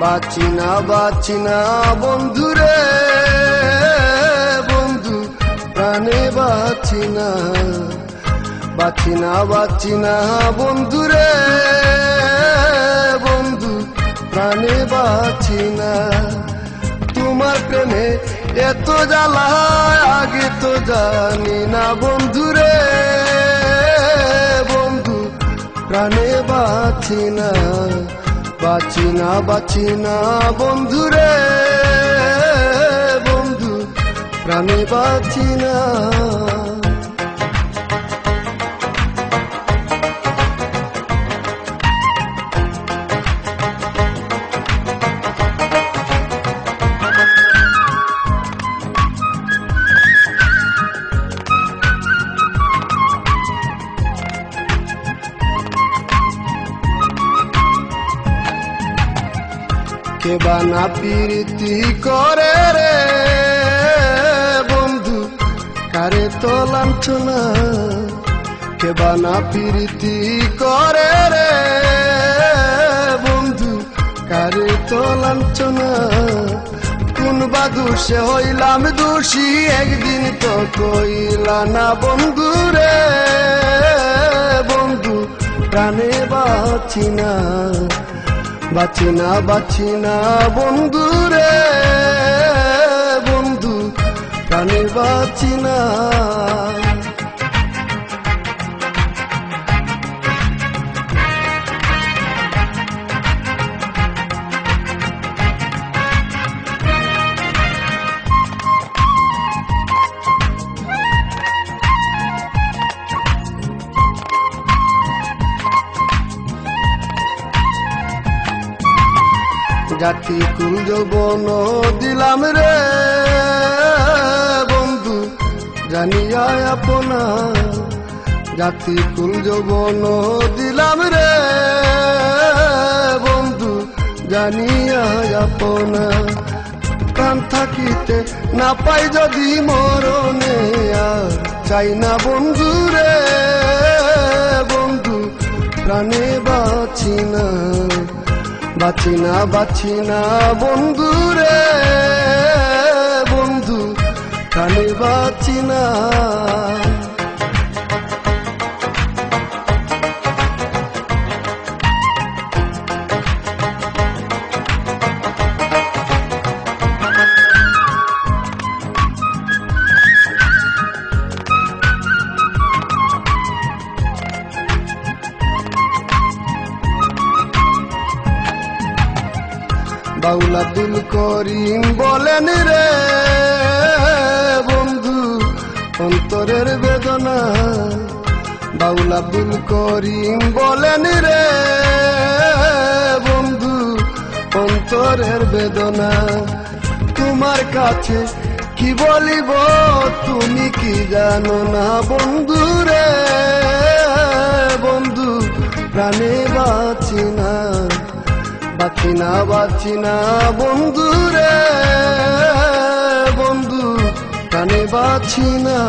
বাঁচি না বন্ধুরে, বন্ধু প্রাণে বাঁচি না বন্ধুরে, বন্ধু প্রাণে বাঁচি না। তোমার প্রেমে এত জ্বালা আগে তো জানি না বন্ধুরে, বন্ধু প্রাণে বাঁচি না বন্ধুরে, বন্ধু প্রাণে বাঁচি না। কে বানা প্রীতি করে রে বন্ধু কারে তো লাঞ্ছনা, কে বানা প্রীতি করে রে বন্ধু কারে তো লাঞ্ছনা। কোন বা দোষে হইলাম দোষী একদিন তো কইলা না বন্ধু রে, বন্ধু প্রাণে বাঁচি না বন্ধু রে, বন্ধু প্রাণে বাঁচি না। জাতি কুল যৌবন দিলাম রে বন্ধু জানিয়া আপনা, জাতি কুল যৌবন দিলাম রে বন্ধু জানিয়া আপনা। প্রাণ থাকিতে না পাই যদি মরণে আর চাই না বন্ধু রে, বন্ধু প্রাণে বাঁচি না বন্ধু রে, বন্ধু প্রাণে বাঁচি না। বাউল আব্দুল করিম বলেন রে বন্ধু অন্তরের বেদনা, বাউল আব্দুল করিম বলেন রে বন্ধু অন্তরের বেদনা। তোমার কাছে কি বলিব তুমি কি জানো না বন্ধু রে, বন্ধু প্রাণে বাঁচি না বন্ধু রে, বন্ধু প্রাণে বাঁচি না।